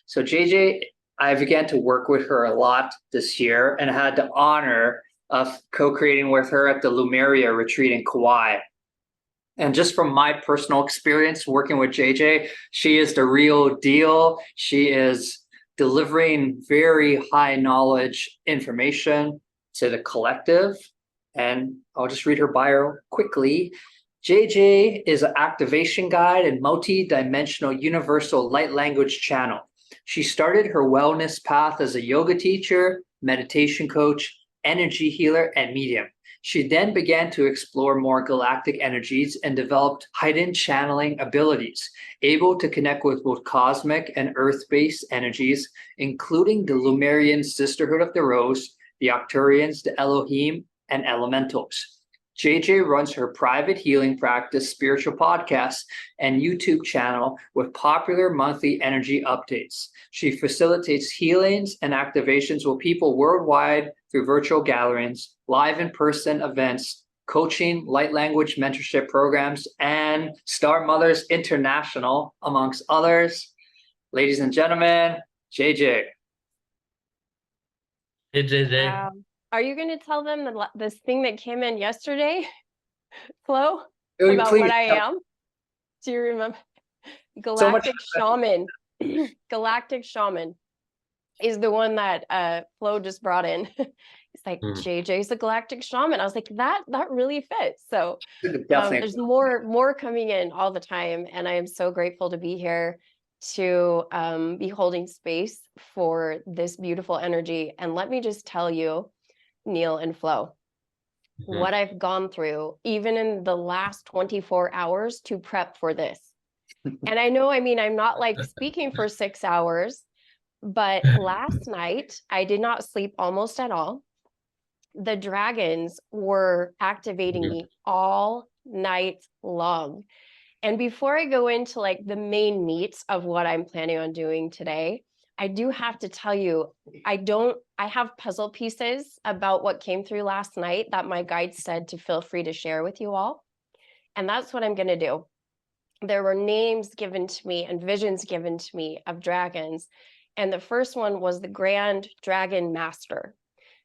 So JJ, I began to work with her a lot this year and had the honor of co-creating with her at the Lemurian retreat in Kauai. And just from my personal experience working with JJ, she is the real deal. She is delivering very high knowledge information to the collective. And I'll just read her bio quickly. JJ is an activation guide and multi-dimensional universal light language channel. She started her wellness path as a yoga teacher, meditation coach, energy healer, and medium. She then began to explore more galactic energies and developed hidden channeling abilities, able to connect with both cosmic and earth-based energies, including the Lemurian Sisterhood of the Rose, the Arcturians, the Elohim, and elementals. JJ runs her private healing practice, spiritual podcast, and YouTube channel with popular monthly energy updates. She facilitates healings and activations with people worldwide through virtual gatherings, live in-person events, coaching, light language mentorship programs, and Star Mothers International, amongst others. Ladies and gentlemen, JJ. Hey, JJ. Wow. Are you going to tell them this thing that came in yesterday, Flo, about what I am? Do you remember? Galactic Shaman. Galactic Shaman is the one that Flo just brought in. It's like, JJ's a Galactic Shaman. I was like, that really fits. So there's more coming in all the time. And I am so grateful to be here to be holding space for this beautiful energy. And let me just tell you, Neil and Flo, what I've gone through, even in the last 24 hours to prep for this. And I know, I mean, I'm not like speaking for 6 hours, but last night I did not sleep almost at all. The dragons were activating me all night long. And before I go into like the main meats of what I'm planning on doing today, I do have to tell you, I have puzzle pieces about what came through last night that my guide said to feel free to share with you all. And that's what I'm going to do. There were names given to me and visions given to me of dragons. And the first one was the Grand Dragon Master.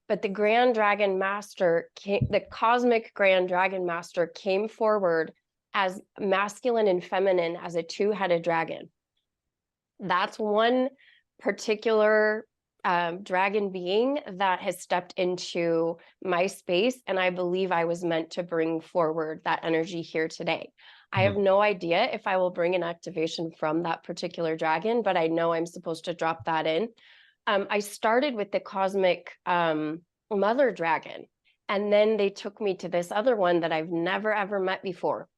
But the Grand Dragon Master, the cosmic Grand Dragon Master came forward as masculine and feminine as a two-headed dragon. That's one particular dragon being that has stepped into my space, and I believe I was meant to bring forward that energy here today. I have no idea if I will bring an activation from that particular dragon, but I know I'm supposed to drop that in. I started with the cosmic mother dragon, and then they took me to this other one that I've never ever met before.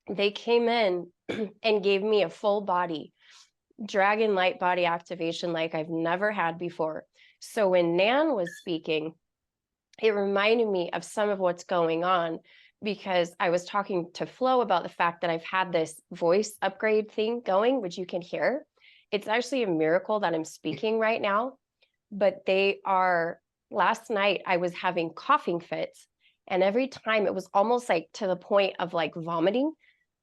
They came in and gave me a full body dragon light body activation like I've never had before. So when Nan was speaking, it reminded me of some of what's going on, because I was talking to Flo about the fact that I've had this voice upgrade thing going, which you can hear. It's actually a miracle that I'm speaking right now, but last night I was having coughing fits, and every time it was almost like to the point of like vomiting.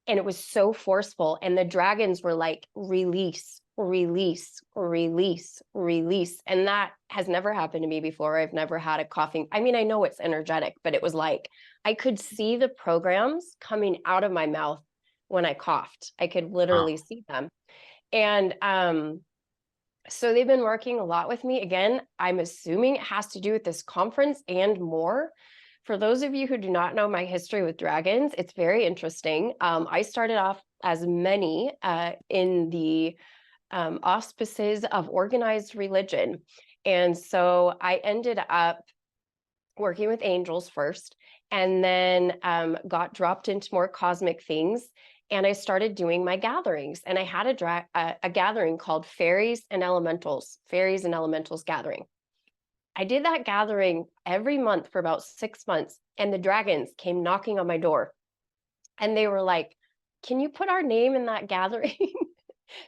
And it was so forceful. And the dragons were like, release, release, release, release. And that has never happened to me before. I've never had a coughing. I mean, I know it's energetic, but it was like, I could see the programs coming out of my mouth when I coughed. I could literally see them. And so they've been working a lot with me. Again, I'm assuming it has to do with this conference and more. For those of you who do not know my history with dragons, it's very interesting. I started off as many in the auspices of organized religion. And so I ended up working with angels first, and then got dropped into more cosmic things. And I started doing my gatherings. And I had a gathering called Fairies and Elementals Gathering. I did that gathering every month for about 6 months, and the dragons came knocking on my door, and they were like, can you put our name in that gathering?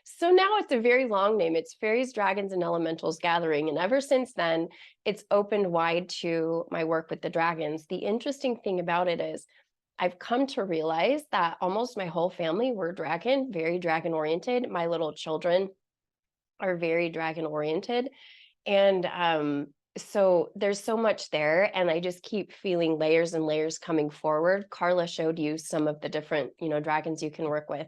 So now it's a very long name. It's Fairies, Dragons, and Elementals Gathering. And ever since then, it's opened wide to my work with the dragons. The interesting thing about it is I've come to realize that almost my whole family were dragon, very dragon oriented. My little children are very dragon oriented. And so there's so much there, and I just keep feeling layers and layers coming forward. Carla showed you some of the different, dragons you can work with.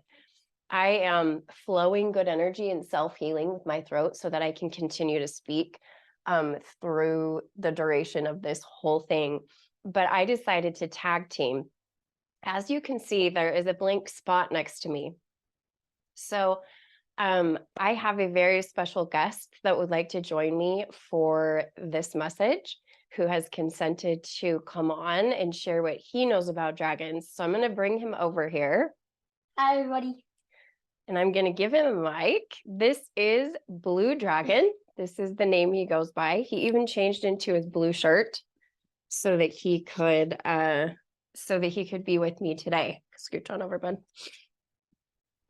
I am flowing good energy and self-healing with my throat so that I can continue to speak through the duration of this whole thing. But I decided to tag team. As you can see, there is a blank spot next to me. So I have a very special guest that would like to join me for this message, who has consented to come on and share what he knows about dragons. So I'm going to bring him over here. Hi, everybody. And I'm going to give him a mic. This is Blue Dragon. This is the name he goes by. He even changed into his blue shirt so that he could be with me today. Scooch on over, bud.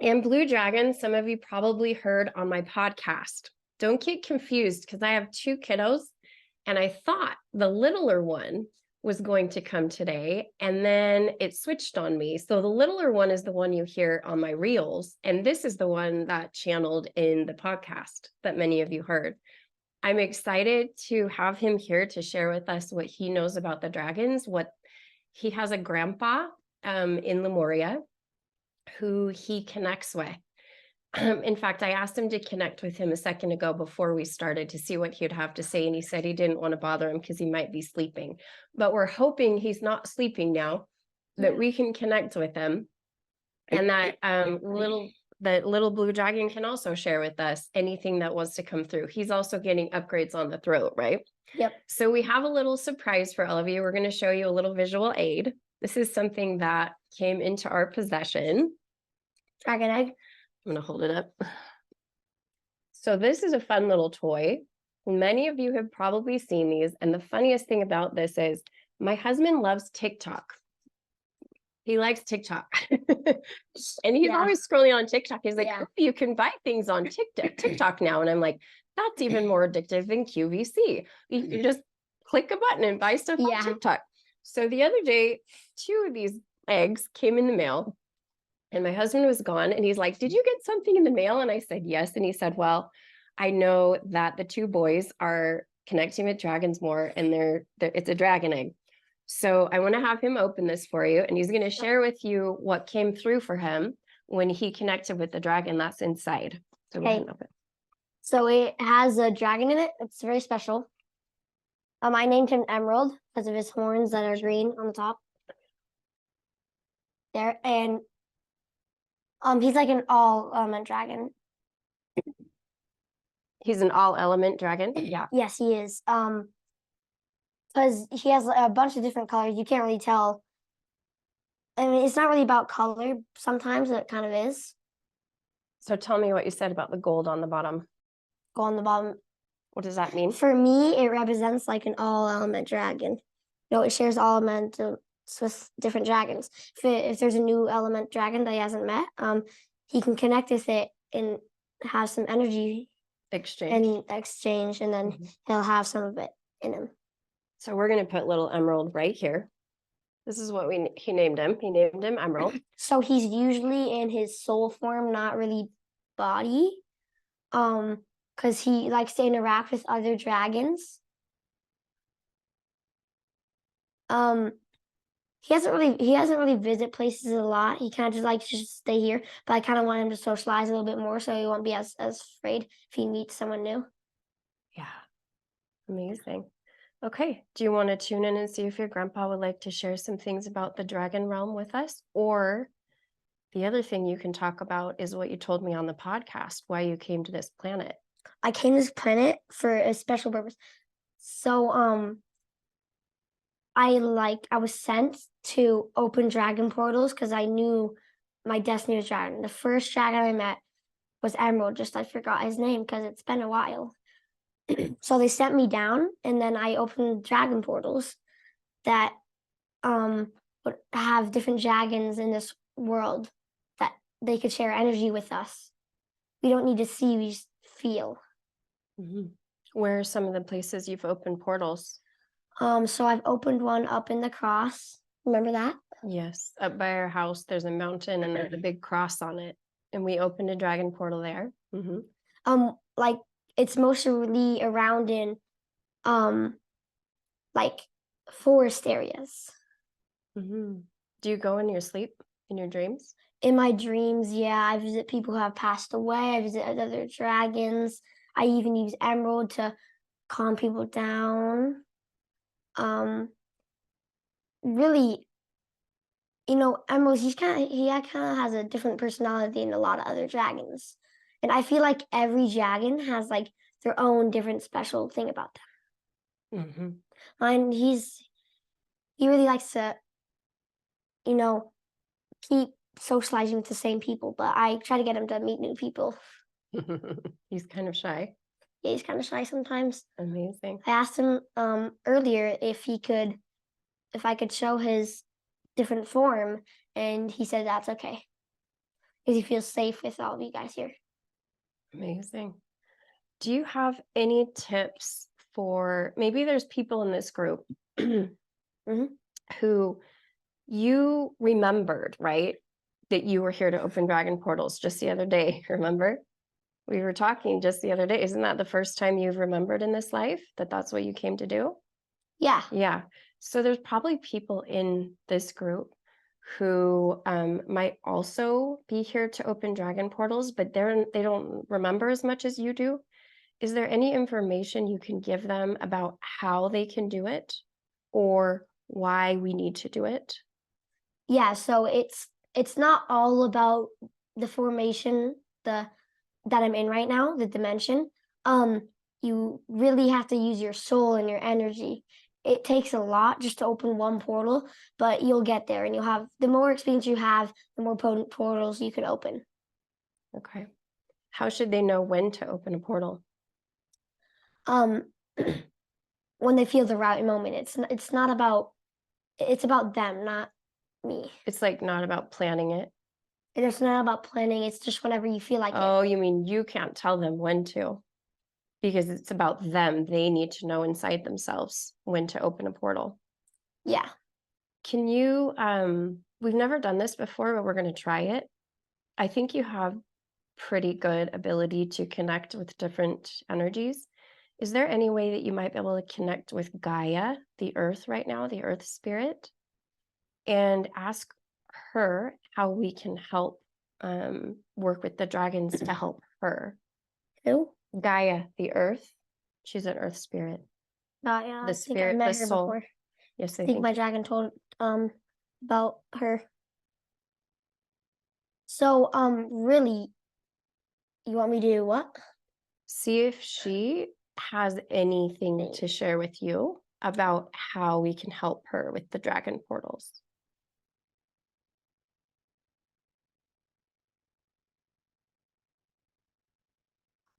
And Blue Dragon, some of you probably heard on my podcast. Don't get confused, because I have 2 kiddos, and I thought the littler one was going to come today, and then it switched on me. So the littler one is the one you hear on my reels, and this is the one that channeled in the podcast that many of you heard. I'm excited to have him here to share with us what he knows about the dragons. What he has a grandpa in Lemuria who he connects with. In fact, I asked him to connect with him a second ago before we started to see what he would have to say. And he said he didn't want to bother him because he might be sleeping. But we're hoping he's not sleeping now, that we can connect with him. And that little blue dragon can also share with us anything that wants to come through. He's also getting upgrades on the throat, right? Yep. So we have a little surprise for all of you. We're going to show you a little visual aid. This is something that came into our possession. Dragon egg. I'm going to hold it up. So this is a fun little toy. Many of you have probably seen these. And the funniest thing about this is my husband loves TikTok. He likes TikTok. And he's always scrolling on TikTok. He's like, oh, you can buy things on TikTok now. And I'm like, that's even more addictive than QVC. You can just click a button and buy stuff on TikTok. So the other day, 2 of these eggs came in the mail, and my husband was gone, and he's like, did you get something in the mail? And I said, yes. And he said, well, I know that the 2 boys are connecting with dragons more, and it's a dragon egg. So I want to have him open this for you, and he's going to share with you what came through for him when he connected with the dragon that's inside. So okay. So it has a dragon in it. It's very special. I named him Emerald because of his horns that are green on the top. There, and he's like an all-element dragon. He's an all-element dragon? Yeah. Yes, he is. Because he has a bunch of different colors. You can't really tell. I mean, it's not really about color. Sometimes it kind of is. So tell me what you said about the gold on the bottom. Gold on the bottom. What does that mean? For me, it represents like an all-element dragon. It shares elements with different dragons. If there's a new element dragon that he hasn't met, he can connect with it and have some energy exchange, and then he'll have some of it in him. So we're going to put little Emerald right here. This is what he named him. He named him Emerald. So he's usually in his soul form, not really body. Because he likes to interact with other dragons. He doesn't really visit places a lot. He kind of just likes to just stay here. But I kind of want him to socialize a little bit more, so he won't be as afraid if he meets someone new. Yeah, amazing. Okay, do you want to tune in and see if your grandpa would like to share some things about the dragon realm with us? Or the other thing you can talk about is what you told me on the podcast, why you came to this planet. I came to this planet for a special purpose. So I was sent to open dragon portals because I knew my destiny was dragon. The first dragon I met was Emerald, I forgot his name because it's been a while. So they sent me down, and then I opened dragon portals that would have different dragons in this world that they could share energy with us. We don't need to see, we just feel. Where are some of the places you've opened portals? So I've opened one up in the cross. Remember that? Yes, up by our house, there's a mountain and there's a big cross on it. And we opened a dragon portal there. Like it's mostly around in like forest areas. Do you go in your sleep, in your dreams? In my dreams, yeah, I visit people who have passed away. I visit other dragons. I even use emerald to calm people down. Really, Emerald, he kind of has a different personality than a lot of other dragons. And I feel like every dragon has like their own different special thing about them. And he really likes to, keep socializing with the same people, but I try to get him to meet new people. He's kind of shy. Yeah, he's kind of shy sometimes. Amazing. I asked him earlier if I could show his different form, and he said that's okay because he feels safe with all of you guys here. Amazing. Do you have any tips for, maybe there's people in this group who you remembered, right? That you were here to open dragon portals just the other day, remember? We were talking just the other day. Isn't that the first time you've remembered in this life that that's what you came to do? Yeah. Yeah. So there's probably people in this group who might also be here to open dragon portals, but they don't remember as much as you do. Is there any information you can give them about how they can do it or why we need to do it? Yeah, so it's not all about the formation that I'm in right now, the dimension. You really have to use your soul and your energy. It takes a lot just to open one portal, but you'll get there, and the more experience you have, the more potent portals you can open. Okay. How should they know when to open a portal? When they feel the right moment. It's about them, not me. It's like not about planning it. It's not about planning. It's just whenever you feel like it. Oh, you mean you can't tell them when to, because it's about them. They need to know inside themselves when to open a portal. Yeah. Can you, we've never done this before, but we're going to try it. I think you have pretty good ability to connect with different energies. Is there any way that you might be able to connect with Gaia, the earth right now, the earth spirit, and ask her how we can help work with the dragons to help her? Who? Gaia, the earth. She's an earth spirit. Yeah, The I think I spirit, met the her soul. before. Yes, I think my dragon told about her. So really, you want me to do what? See if she has anything to share with you about how we can help her with the dragon portals.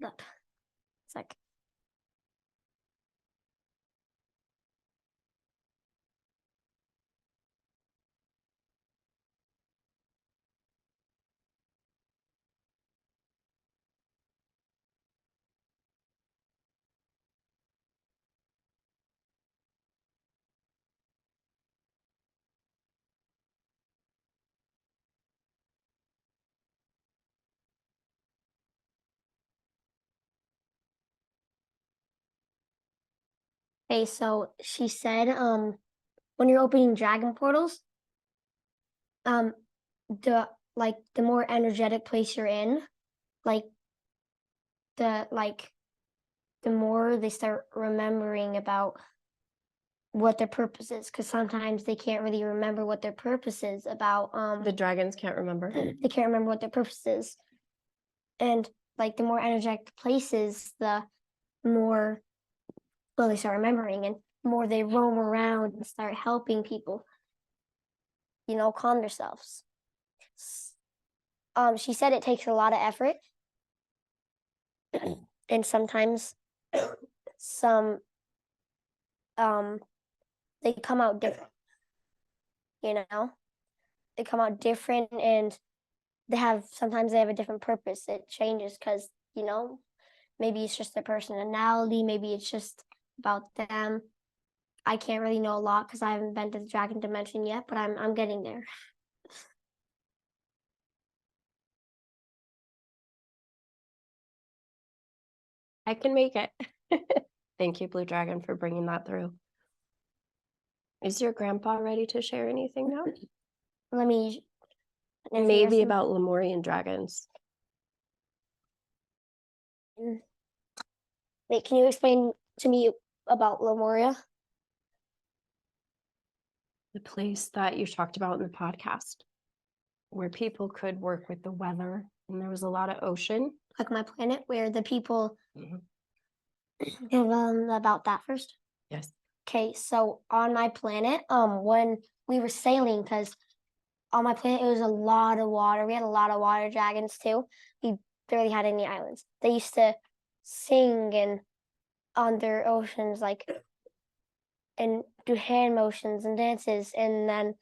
It's like, hey, so she said, when you're opening dragon portals, the more energetic place you're in, the more they start remembering about what their purpose is, because sometimes they can't really remember what their purpose is about. The dragons can't remember. They can't remember what their purpose is, and the more energetic places, the more they start remembering, and the more they roam around and start helping people, calm themselves. She said it takes a lot of effort, and sometimes some they come out different. They come out different, and sometimes they have a different purpose. It changes because maybe it's just their personality, maybe it's just about them. I can't really know a lot because I haven't been to the dragon dimension yet, but I'm getting there. I can make it. Thank you, Blue Dragon, for bringing that through. Is your grandpa ready to share anything now? Let me. Maybe about Lemurian dragons. Wait, can you explain to me about Lemuria? The place that you talked about in the podcast, where people could work with the weather, and there was a lot of ocean. Like my planet, where the people. Mm-hmm. About that first. Yes. Okay, so on my planet, when we were sailing, because on my planet it was a lot of water. We had a lot of water dragons too. We barely had any islands. They used to sing and on their oceans, like, and do hand motions and dances, and then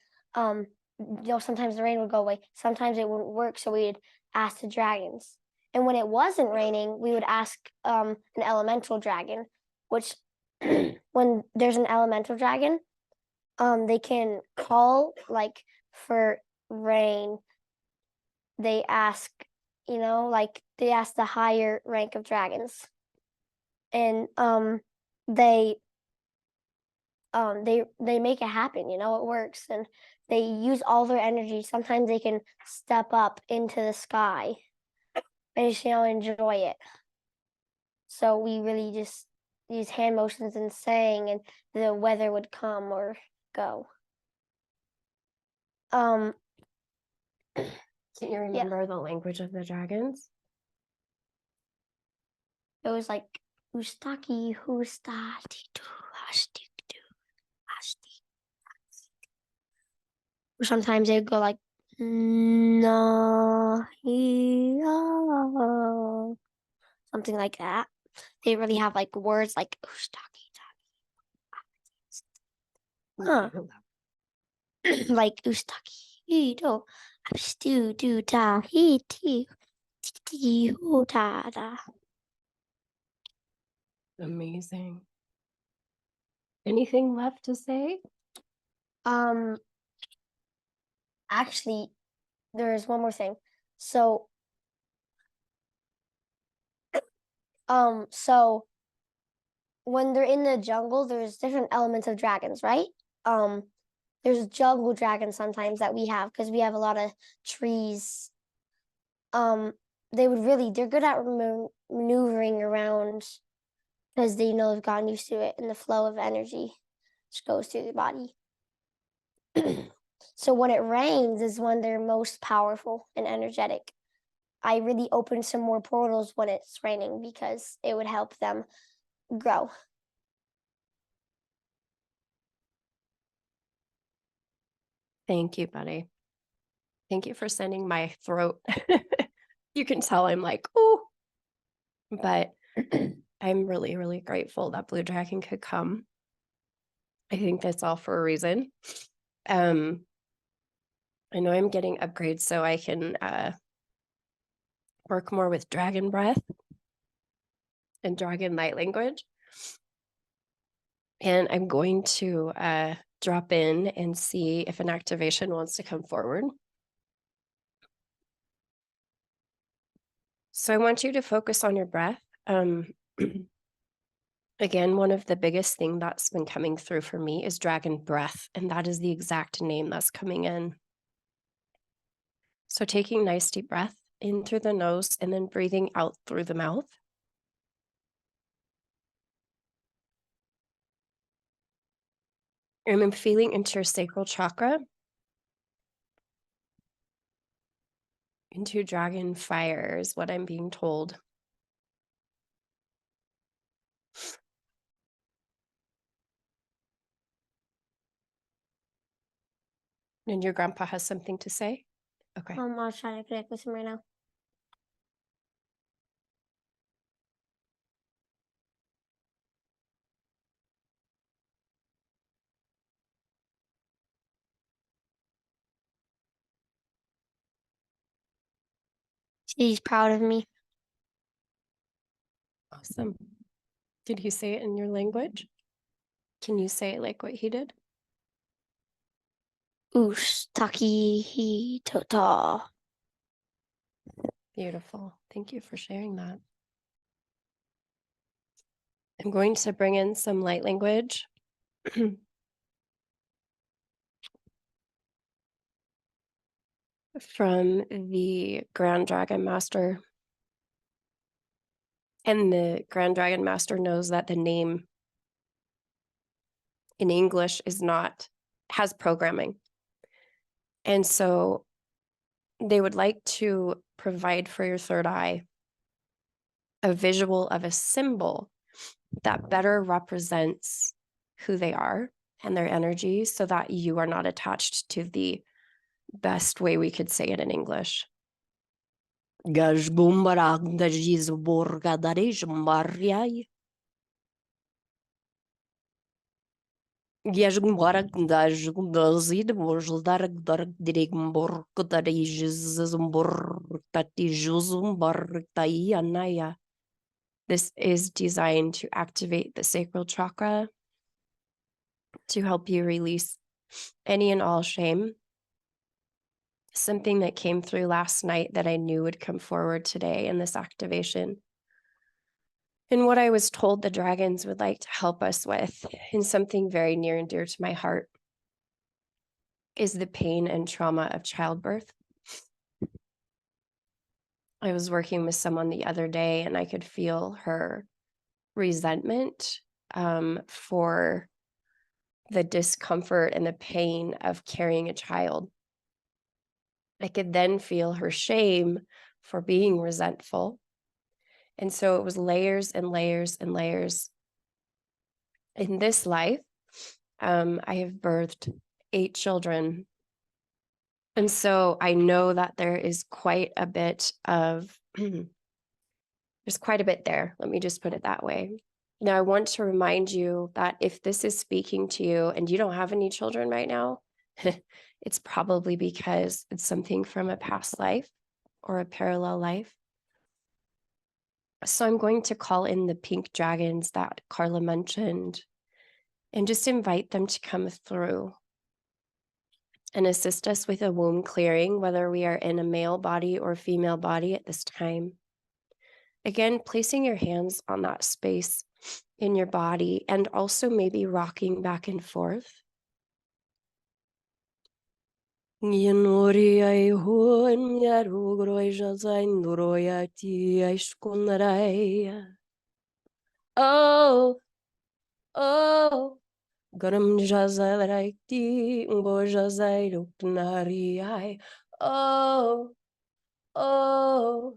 sometimes the rain would go away. Sometimes it wouldn't work, so we'd ask the dragons. And when it wasn't raining, we would ask an elemental dragon, which when there's an elemental dragon, they can call like for rain. They ask, like they ask the higher rank of dragons, and they make it happen. It works, and they use all their energy. Sometimes they can step up into the sky and just enjoy it. So we really just use hand motions and sang, and the weather would come or go. Can you remember the language of the dragons? It was like Ustaki, Hustati, Hashtik, Hashtik. Or sometimes they'd go like no, something like that. They really have like words like Ustaki, like Ustaki, do, Abstu, do, da, he, ti, da, da. Amazing. Anything left to say? Actually, there is one more thing. So when they're in the jungle, there's different elements of dragons, right? There's jungle dragons sometimes that we have because we have a lot of trees. They're good at maneuvering around because they they've gotten used to it, and the flow of energy just goes through the body. So when it rains is when they're most powerful and energetic. I really opened some more portals when it's raining because it would help them grow. Thank you, buddy. Thank you for sending my throat. You can tell I'm like, oh, but I'm really, really grateful that Blue Dragon could come. I think that's all for a reason. I know I'm getting upgrades so I can work more with dragon breath and dragon light language. And I'm going to drop in and see if an activation wants to come forward. So I want you to focus on your breath. Again, one of the biggest thing that's been coming through for me is dragon breath, and that is the exact name that's coming in. So taking nice deep breath in through the nose and then breathing out through the mouth. And then feeling into your sacral chakra, into dragon fire is what I'm being told. And your grandpa has something to say? Okay. I was trying to connect with him right now. He's proud of me. Awesome. Did he say it in your language? Can you say it like what he did? Ustaki hi tota. Beautiful. Thank you for sharing that. I'm going to bring in some light language. From the Grand Dragon Master. And the Grand Dragon Master knows that the name in English has programming. And so they would like to provide for your third eye a visual of a symbol that better represents who they are and their energy so that you are not attached to the best way we could say it in English. This is designed to activate the sacral chakra, to help you release any and all shame. Something that came through last night that I knew would come forward today in this activation. And what I was told the dragons would like to help us with, and something very near and dear to my heart, is the pain and trauma of childbirth. I was working with someone the other day and I could feel her resentment for the discomfort and the pain of carrying a child. I could then feel her shame for being resentful. And so it was layers and layers and layers. In this life, I have birthed 8 children. And so I know that there is quite a bit of, there's quite a bit there. Let me just put it that way. Now, I want to remind you that if this is speaking to you and you don't have any children right now, it's probably because it's something from a past life or a parallel life. So I'm going to call in the pink dragons that Carla mentioned and just invite them to come through and assist us with a womb clearing, whether we are in a male body or female body at this time. Again, placing your hands on that space in your body and also maybe rocking back and forth. Oh, oh, Garam jazai ti umbo jazai ruknari. Oh, oh,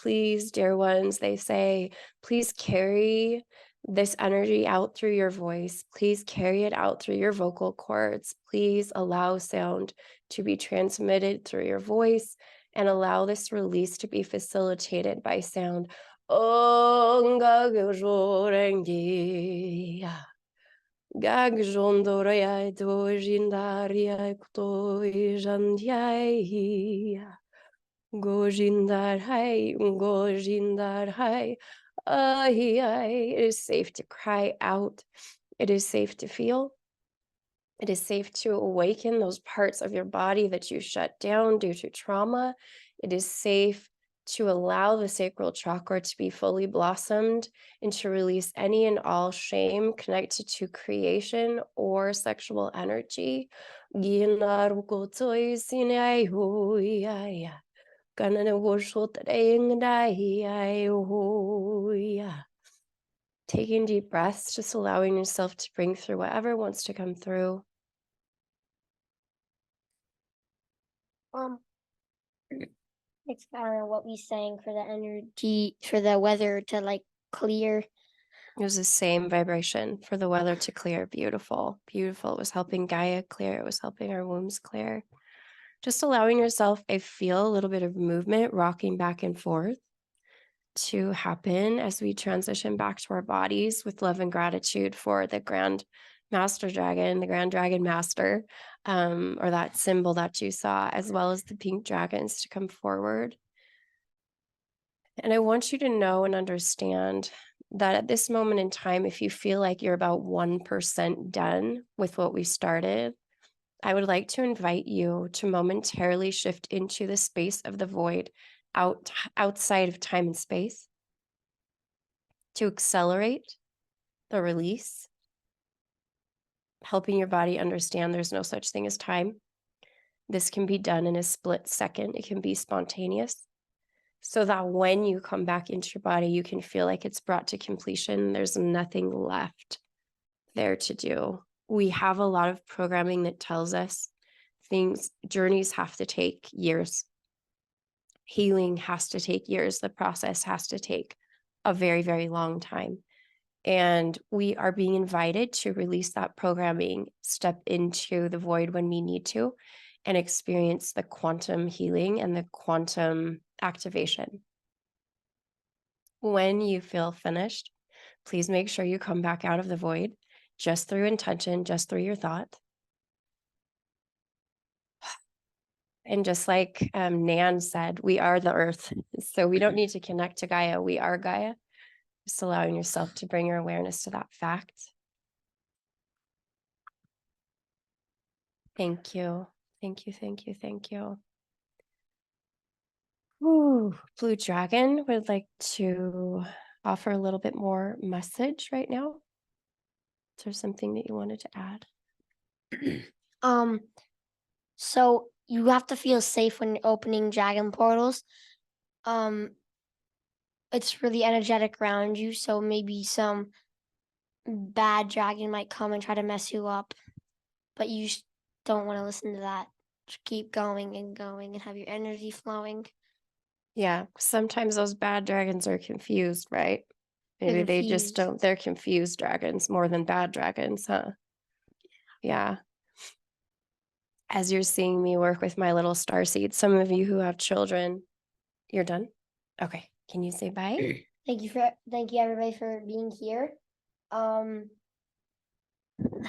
please, dear ones, they say, please carry this energy out through your voice. Please carry it out through your vocal cords. Please allow sound to be transmitted through your voice and allow this release to be facilitated by sound. Oh, Gagjondoria dojindaria kutoijandiai Gojindarai Gojindarai. It is safe to cry out. It is safe to feel. It is safe to awaken those parts of your body that you shut down due to trauma. It is safe to allow the sacral chakra to be fully blossomed and to release any and all shame connected to creation or sexual energy. Taking deep breaths, just allowing yourself to bring through whatever wants to come through. It's what we sang for the energy, for the weather to like clear. It was the same vibration for the weather to clear. Beautiful, beautiful. It was helping Gaia clear. It was helping our wombs clear. Just allowing yourself a little bit of movement, rocking back and forth to happen as we transition back to our bodies with love and gratitude for the Grand Master Dragon, the Grand Dragon Master, or that symbol that you saw, as well as the pink dragons to come forward. And I want you to know and understand that at this moment in time, if you feel like you're about 1% done with what we started, I would like to invite you to momentarily shift into the space of the void outside of time and space to accelerate the release, helping your body understand there's no such thing as time. This can be done in a split second. It can be spontaneous, so that when you come back into your body, you can feel like it's brought to completion. There's nothing left there to do. We have a lot of programming that tells us journeys have to take years. Healing has to take years. The process has to take a very, very long time. And we are being invited to release that programming, step into the void when we need to, and experience the quantum healing and the quantum activation. When you feel finished, please make sure you come back out of the void just through intention, just through your thought. And just like Nan said, we are the earth. So we don't need to connect to Gaia. We are Gaia. Just allowing yourself to bring your awareness to that fact. Thank you. Thank you, thank you, thank you. Ooh, Blue Dragon would like to offer a little bit more message right now. Is there something that you wanted to add? So you have to feel safe when you're opening dragon portals. It's really energetic around you, so maybe some bad dragon might come and try to mess you up, but you don't want to listen to that. Just keep going and have your energy flowing. Yeah, sometimes those bad dragons are confused, right? Maybe they just don't, they're confused dragons more than bad dragons, huh? Yeah. As you're seeing me work with my little starseed, some of you who have children, you're done? Okay. Can you say bye? Thank you everybody for being here.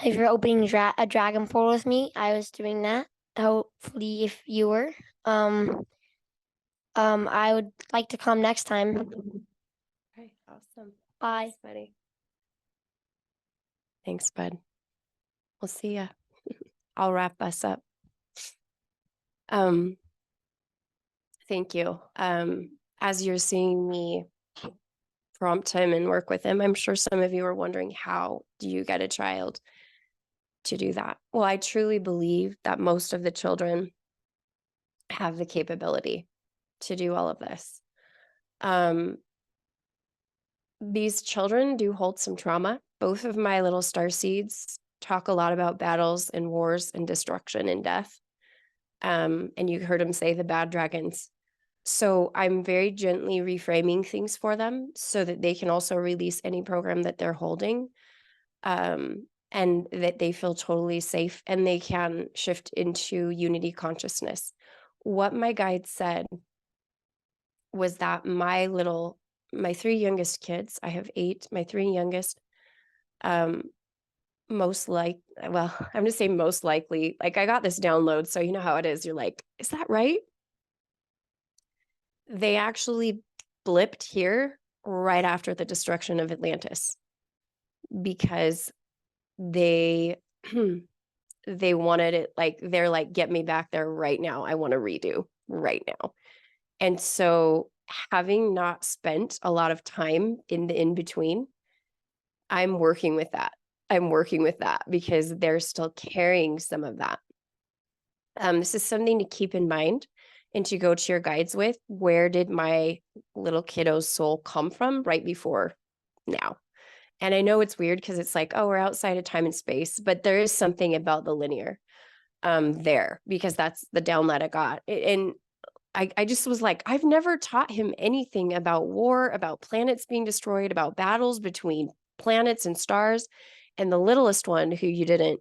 If you're opening a dragon portal with me, I was doing that. Hopefully if you were. I would like to come next time. Okay, awesome. Bye. Thanks, buddy. Thanks, bud. We'll see ya. I'll wrap us up. Thank you. As you're seeing me prompt him and work with him, I'm sure some of you are wondering, how do you get a child to do that? Well, I truly believe that most of the children have the capability to do all of this. These children do hold some trauma. Both of my little starseeds talk a lot about battles and wars and destruction and death. And you heard him say the bad dragons. So I'm very gently reframing things for them so that they can also release any program that they're holding, and that they feel totally safe and they can shift into unity consciousness. What my guide said was that my 3 youngest kids, I have 8, my 3 youngest, I'm going to say most likely, like I got this download, so you know how it is. You're like, is that right? They actually blipped here right after the destruction of Atlantis because they wanted it, like, they're like, get me back there right now. I want to redo right now. And so having not spent a lot of time in the in-between, I'm working with that. Because they're still carrying some of that. This is something to keep in mind and to go to your guides with. Where did my little kiddo's soul come from right before now? And I know it's weird because it's like, oh, we're outside of time and space, but there is something about the linear there, because that's the download I got. And I just was like, I've never taught him anything about war, about planets being destroyed, about battles between planets and stars. And the littlest one, who you didn't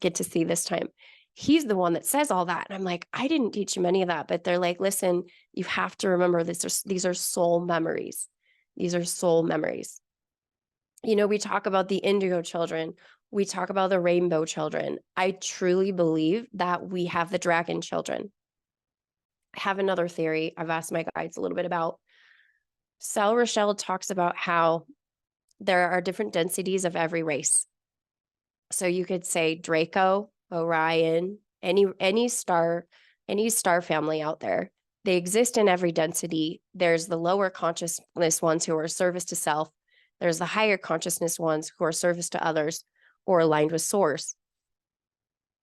get to see this time, he's the one that says all that. And I'm like, I didn't teach him any of that. But they're like, listen, you have to remember this. These are soul memories. These are soul memories. You know, we talk about the indigo children. We talk about the rainbow children. I truly believe that we have the dragon children. I have another theory I've asked my guides a little bit about. Sal Rochelle talks about how there are different densities of every race. So you could say Draco, Orion, any star any star family out there. They exist in every density. There's the lower consciousness ones who are service to self. There's the higher consciousness ones who are service to others or aligned with source.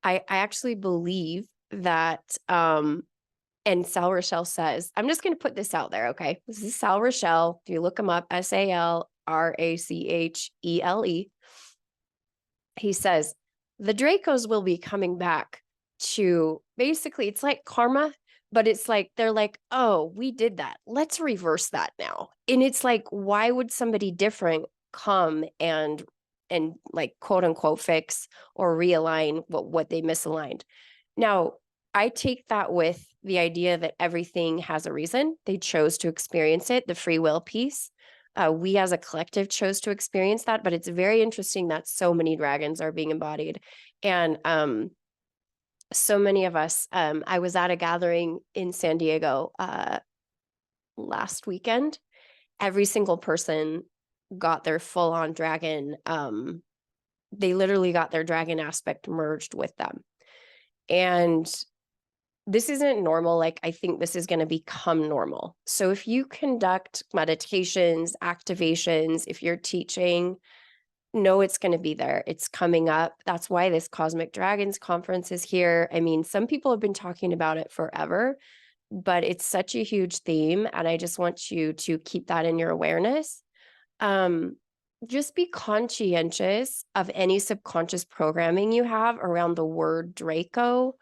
I actually believe that, and Sal Rochelle says, I'm just going to put this out there, okay? This is Sal Rochelle. If you look him up, SalRachele. He says, the Dracos will be coming back to basically, it's like karma, but it's like, they're like, oh, we did that. Let's reverse that now. And it's like, why would somebody different come and like quote unquote fix or realign what they misaligned? Now, I take that with the idea that everything has a reason. They chose to experience it, the free will piece. We as a collective chose to experience that, but it's very interesting that so many dragons are being embodied. And so many of us, I was at a gathering in San Diego last weekend. Every single person got their full-on dragon. They literally got their dragon aspect merged with them. And this isn't normal. Like, I think this is going to become normal. So if you conduct meditations, activations, if you're teaching, know it's going to be there. It's coming up. That's why this Cosmic Dragons conference is here. I mean, some people have been talking about it forever, but it's such a huge theme. And I just want you to keep that in your awareness. Just be conscientious of any subconscious programming you have around the word Draco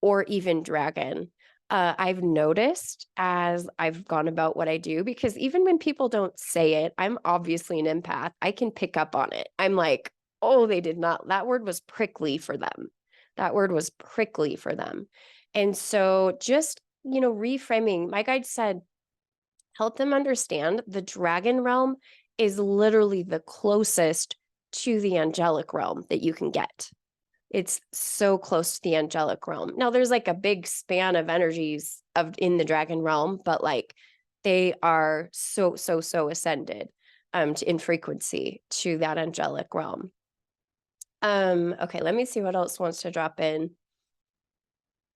or even dragon. I've noticed as I've gone about what I do, because even when people don't say it, I'm obviously an empath. I can pick up on it. I'm like, oh, they did not, that word was prickly for them. That word was prickly for them. And so just, reframing, my guide said, help them understand the dragon realm is literally the closest to the angelic realm that you can get. It's so close to the angelic realm. Now there's like a big span of energies in the dragon realm, but like they are so ascended in frequency to that angelic realm. Okay, let me see what else wants to drop in.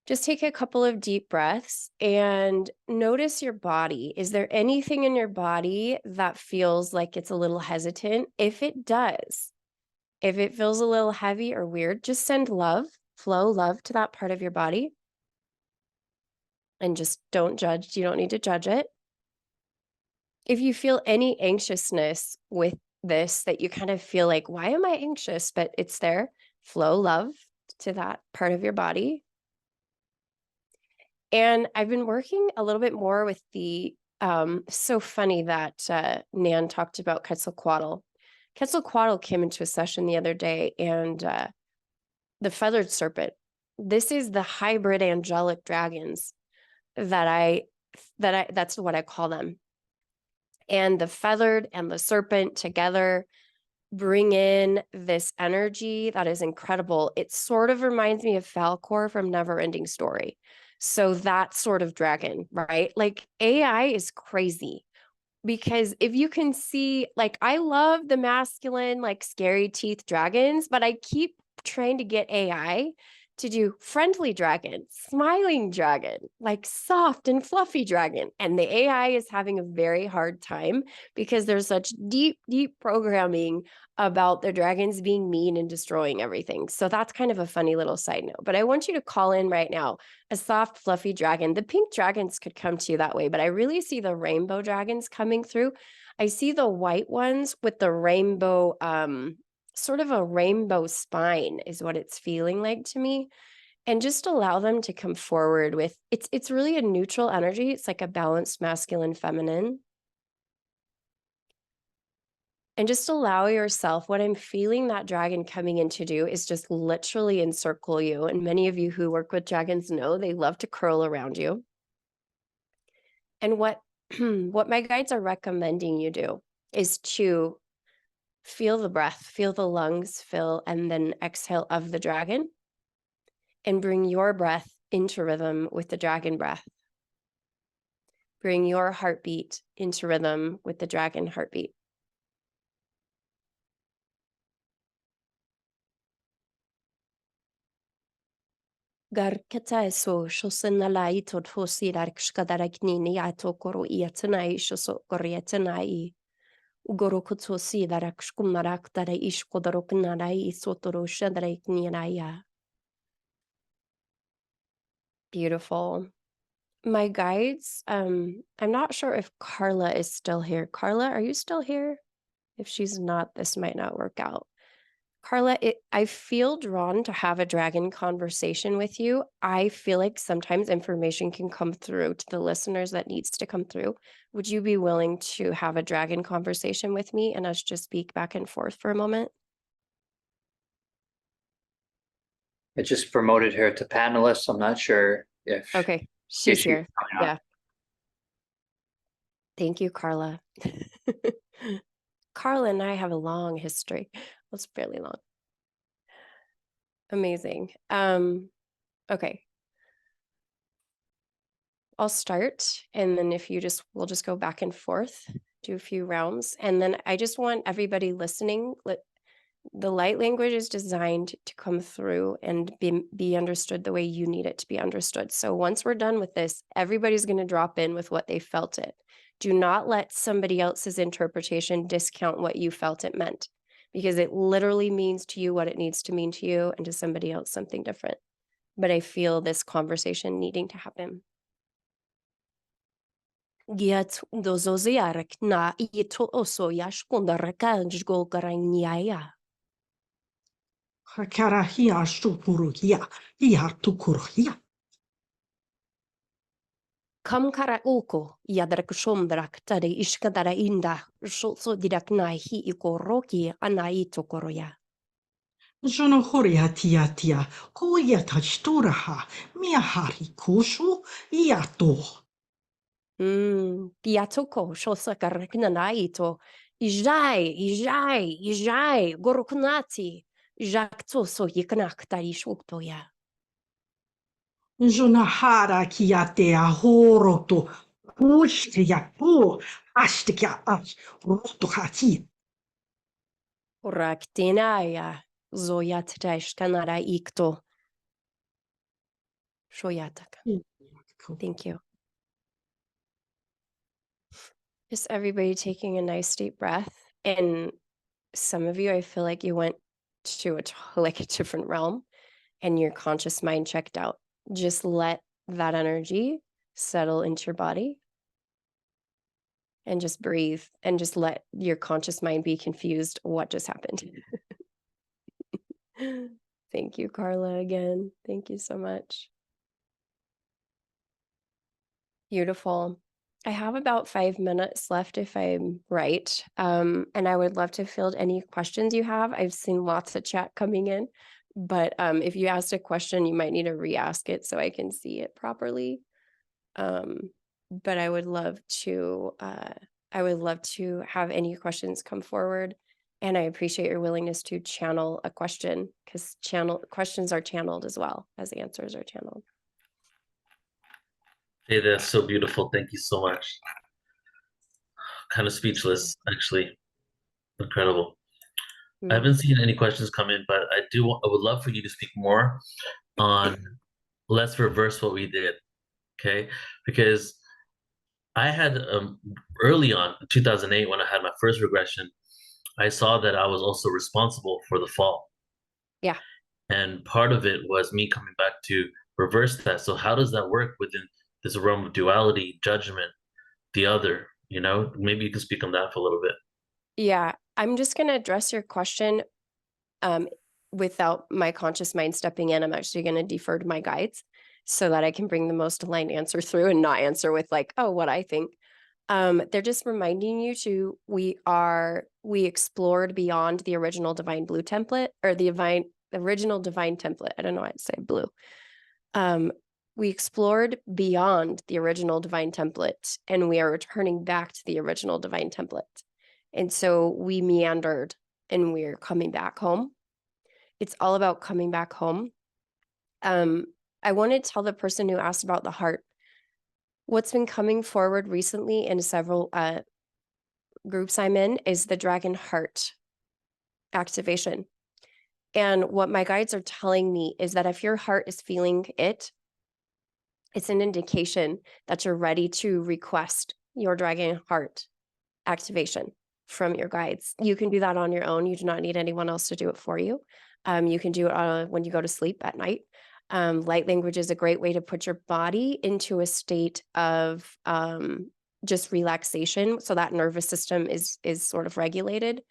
Just take a couple of deep breaths and notice your body. Is there anything in your body that feels like it's a little hesitant? If it does, if it feels a little heavy or weird, just send love, flow love to that part of your body. And just don't judge. You don't need to judge it. If you feel any anxiousness with this, that you kind of feel like, why am I anxious? But it's there, flow love to that part of your body. And I've been working a little bit more with the, so funny that Nan talked about Quetzalcoatl. Quetzalcoatl came into a session the other day, and the feathered serpent. This is the hybrid angelic dragons that's what I call them. And the feathered and the serpent together bring in this energy that is incredible. It sort of reminds me of Falcor from Neverending Story. So that sort of dragon, right? Like AI is crazy. Because if you can see, like, I love the masculine, like scary teeth dragons, but I keep trying to get AI to do friendly dragon, smiling dragon, like soft and fluffy dragon. And the AI is having a very hard time because there's such deep programming about the dragons being mean and destroying everything. So that's kind of a funny little side note. But I want you to call in right now a soft, fluffy dragon. The pink dragons could come to you that way, but I really see the rainbow dragons coming through. I see the white ones with the rainbow, sort of a rainbow spine is what it's feeling like to me. And just allow them to come forward with, it's really a neutral energy. It's like a balanced masculine, feminine. And just allow yourself, what I'm feeling that dragon coming in to do is just literally encircle you. And many of you who work with dragons know they love to curl around you. And what my guides are recommending you do is to feel the breath, feel the lungs fill, and then exhale of the dragon. And bring your breath into rhythm with the dragon breath. Bring your heartbeat into rhythm with the dragon heartbeat. Garkata so shosenala ito tosira kshkadaraknini ato koro iatanai shoso korietanai. Ugorokoto si darakshkumarak dara ishkodaroknarai sotoro shadaraknianaya. Beautiful. My guides, I'm not sure if Carla is still here. Carla, are you still here? If she's not, this might not work out. Carla, I feel drawn to have a dragon conversation with you. I feel like sometimes information can come through to the listeners that needs to come through. Would you be willing to have a dragon conversation with me and us just speak back and forth for a moment? I just promoted her to panelist. I'm not sure if Okay, she's here. coming up. Yeah. Thank you, Carla. Carla and I have a long history. It's fairly long. Amazing. Okay. I'll start, and then if you we'll just go back and forth, do a few rounds, and then I just want everybody listening. The light language is designed to come through and be understood the way you need it to be understood. So once we're done with this, everybody's going to drop in with what they felt it. Do not let somebody else's interpretation discount what you felt it meant, because it literally means to you what it needs to mean to you, and to somebody else something different. But I feel this conversation needing to happen. Giat dozoziarak na ito oso yashkundarakajgo garanyaya. Hakarahia shupuruhia, hiatukurhia. Kam kara uko yadrak shomdrak tade ishkadara inda shotso dirak nahi ikoroki anaito koroya. Jonohoria tia, koyata sturaha, miahari kushu, iato. Piatoko shosakarak nanaito. Ijai, goroknati. Jakto so yiknak tari shuktoya. Jonahara kiate ahoroto, pushtia pu, ashtikia ash, rotohati. Raktinaya zoyat tashkanara ikto. Shoyataka. Thank you. Just everybody taking a nice deep breath. And some of you, I feel like you went to a different realm and your conscious mind checked out. Just let that energy settle into your body and just breathe and just let your conscious mind be confused what just happened. Thank you, Carla, again. Thank you so much. Beautiful. I have about 5 minutes left if I'm right. And I would love to field any questions you have. I've seen lots of chat coming in, but if you asked a question, you might need to re-ask it so I can see it properly. But I would love to have any questions come forward. And I appreciate your willingness to channel a question, because questions are channeled as well as answers are channeled. Hey, that's so beautiful. Thank you so much. Kind of speechless, actually. Incredible. I haven't seen any questions come in, but I would love for you to speak more on let's reverse what we did. Okay. Because I had early on, 2008, when I had my first regression, I saw that I was also responsible for the fall. Yeah. And part of it was me coming back to reverse that. So how does that work within this realm of duality, judgment, the other, maybe you can speak on that for a little bit. Yeah, I'm just going to address your question without my conscious mind stepping in. I'm actually going to defer to my guides so that I can bring the most aligned answer through and not answer with like, oh, what I think. They're just reminding you we explored beyond the original divine blue template, or the original divine template. I don't know why I'd say blue. We explored beyond the original divine template, and we are returning back to the original divine template. And so we meandered and we're coming back home. It's all about coming back home. I want to tell the person who asked about the heart, what's been coming forward recently in several groups I'm in is the dragon heart activation. And what my guides are telling me is that if your heart is feeling it, it's an indication that you're ready to request your dragon heart activation from your guides. You can do that on your own. You do not need anyone else to do it for you. You can do it when you go to sleep at night. Light language is a great way to put your body into a state of just relaxation, so that nervous system is sort of regulated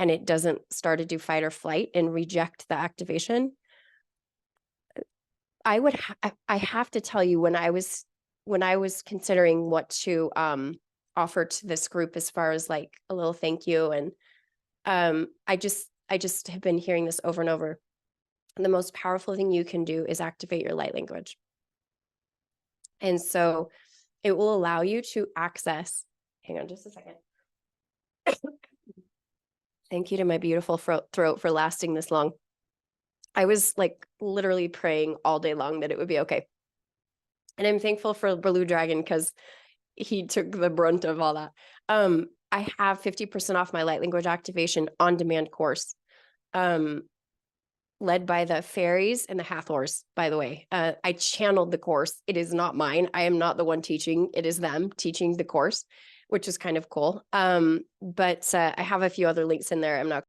and it doesn't start to do fight or flight and reject the activation. I have to tell you, when I was considering what to offer to this group as far as like a little thank you, and I just have been hearing this over and over. The most powerful thing you can do is activate your light language. And so it will allow you to access, hang on just a second. Thank you to my beautiful throat for lasting this long. I was like literally praying all day long that it would be okay. And I'm thankful for Blue Dragon because he took the brunt of all that. I have 50% off my light language activation on demand course, led by the fairies and the Hathors, by the way. I channeled the course. It is not mine. I am not the one teaching. It is them teaching the course, which is kind of cool. But I have a few other links in there. I'm not